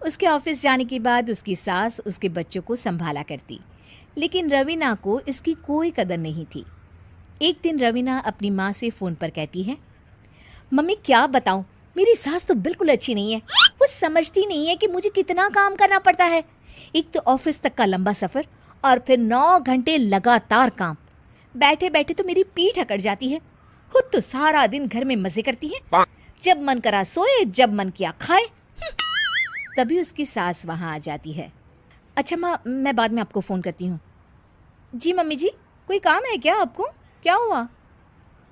उसके ऑफिस जाने के बाद उसकी सास उसके बच्चों को संभाला करती, लेकिन रवीना को इसकी कोई कदर नहीं थी। एक दिन रवीना अपनी माँ से फ़ोन पर कहती है, मम्मी क्या बताऊं, मेरी सास तो बिल्कुल अच्छी नहीं है। वो समझती नहीं है कि मुझे कितना काम करना पड़ता है। एक तो ऑफिस तक का लंबा सफ़र और फिर 9 घंटे लगातार काम। बैठे बैठे तो मेरी पीठ अकड़ जाती है। खुद तो सारा दिन घर में मज़े करती है, जब मन करा सोए, जब मन किया खाए। तभी उसकी सास वहाँ आ जाती है। अच्छा माँ, मैं बाद में आपको फ़ोन करती हूँ। जी मम्मी जी, कोई काम है क्या आपको? क्या हुआ?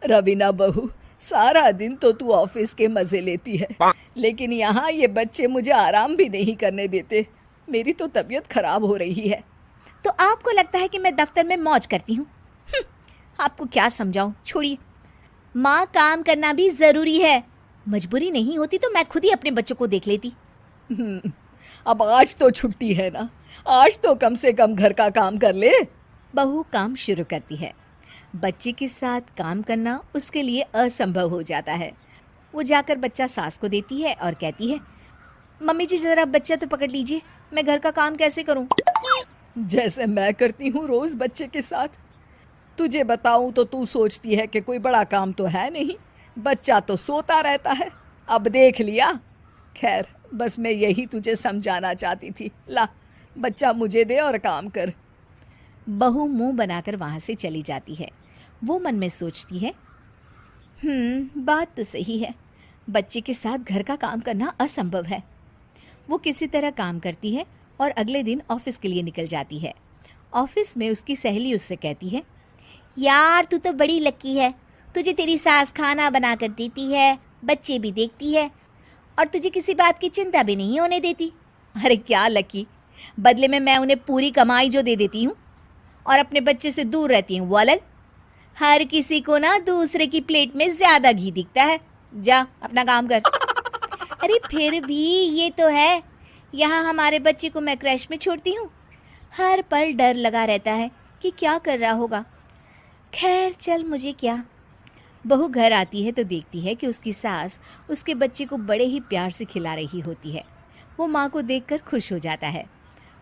रवीना बहू, सारा दिन तो तू ऑफिस के मजे लेती है, लेकिन यहाँ ये बच्चे मुझे आराम भी नहीं करने देते। मेरी तो तबीयत खराब हो रही है। तो आपको लगता है कि मैं दफ्तर में मौज करती हूँ? आपको क्या समझाऊँ, छोड़िए। माँ, काम करना भी ज़रूरी है। मजबूरी नहीं होती तो मैं खुद ही अपने बच्चों को देख लेती। अब आज तो छुट्टी है ना, आज तो कम से कम घर का काम कर ले। बहू काम शुरू करती है। बच्चे के साथ काम करना उसके लिए असंभव हो जाता है। वो जाकर बच्चा सास को देती है और कहती है, मम्मी जी ज़रा बच्चा तो पकड़ लीजिए, मैं घर का काम कैसे करूं? जैसे मैं करती हूँ रोज बच्चे के साथ। तुझे बताऊं तो तू सोचती है कि कोई बड़ा काम तो है नहीं, बच्चा तो सोता रहता है। अब देख लिया। खैर, बस मैं यही तुझे समझाना चाहती थी। ला, बच्चा मुझे दे और काम कर। बहू मुंह बनाकर वहाँ से चली जाती है। वो मन में सोचती है, बात तो सही है, बच्चे के साथ घर का काम करना असंभव है। वो किसी तरह काम करती है और अगले दिन ऑफिस के लिए निकल जाती है। ऑफिस में उसकी सहेली उससे कहती है, यार तू तो बड़ी लकी है, तुझे तेरी सास खाना बना कर देती है, बच्चे भी देखती है और तुझे किसी बात की चिंता भी नहीं होने देती। अरे क्या लकी, बदले में मैं उन्हें पूरी कमाई जो दे देती हूँ और अपने बच्चे से दूर रहती हूँ वो अलग। हर किसी को ना दूसरे की प्लेट में ज़्यादा घी दिखता है। जा अपना काम कर। अरे फिर भी ये तो है, यहाँ हमारे बच्चे को मैं क्रैश में छोड़ती हूँ, हर पल डर लगा रहता है कि क्या कर रहा होगा। खैर चल, मुझे क्या। बहू घर आती है तो देखती है कि उसकी सास उसके बच्चे को बड़े ही प्यार से खिला रही होती है। वो माँ को देखकर खुश हो जाता है।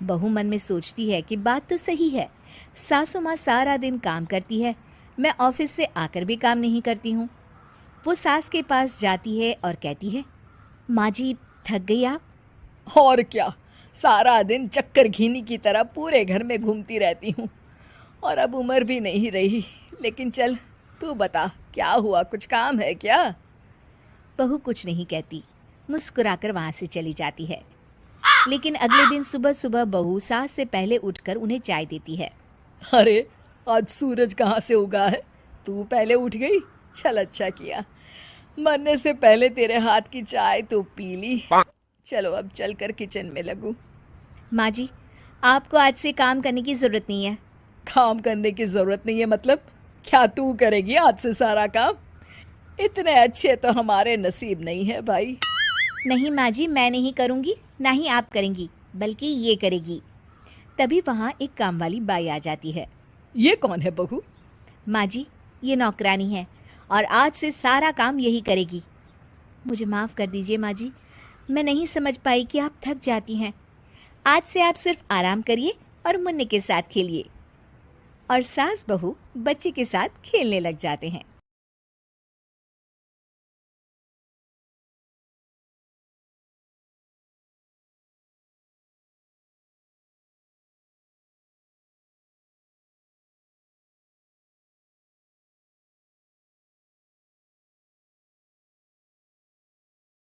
बहू मन में सोचती है कि बात तो सही है, सासू माँ सारा दिन काम करती है, मैं ऑफिस से आकर भी काम नहीं करती हूँ। वो सास के पास जाती है और कहती है, माँ जी थक गई आप? और क्या, सारा दिन चक्कर घीनी की तरह पूरे घर में घूमती रहती हूँ और अब उम्र भी नहीं रही। लेकिन चल, तू बता क्या हुआ, कुछ काम है क्या? बहू कुछ नहीं कहती, मुस्कुराकर वहाँ से चली जाती है। लेकिन अगले दिन सुबह सुबह बहू सास से पहले उठकर उन्हें चाय देती है। अरे, आज सूरज कहाँ से उगा है? तू पहले उठ गई? चल, अच्छा किया, मरने से पहले तेरे हाथ की चाय तो पी ली। चलो अब चलकर किचन में लगूं। माँ जी, आपको आज से काम करने की ज़रूरत नहीं है। काम करने की ज़रूरत नहीं है मतलब? क्या तू करेगी आज से सारा काम? इतने अच्छे तो हमारे नसीब नहीं है भाई। नहीं माँ जी, मैं नहीं करूँगी, ना ही आप करेंगी, बल्कि ये करेगी। तभी वहाँ एक काम वाली बाई आ जाती है। ये कौन है बहू? माँ जी, ये नौकरानी है और आज से सारा काम यही करेगी। मुझे माफ़ कर दीजिए माँ जी, मैं नहीं समझ पाई कि आप थक जाती हैं। आज से आप सिर्फ आराम करिए और मुन्ने के साथ खेलिए। और सास बहू बच्चे के साथ खेलने लग जाते हैं।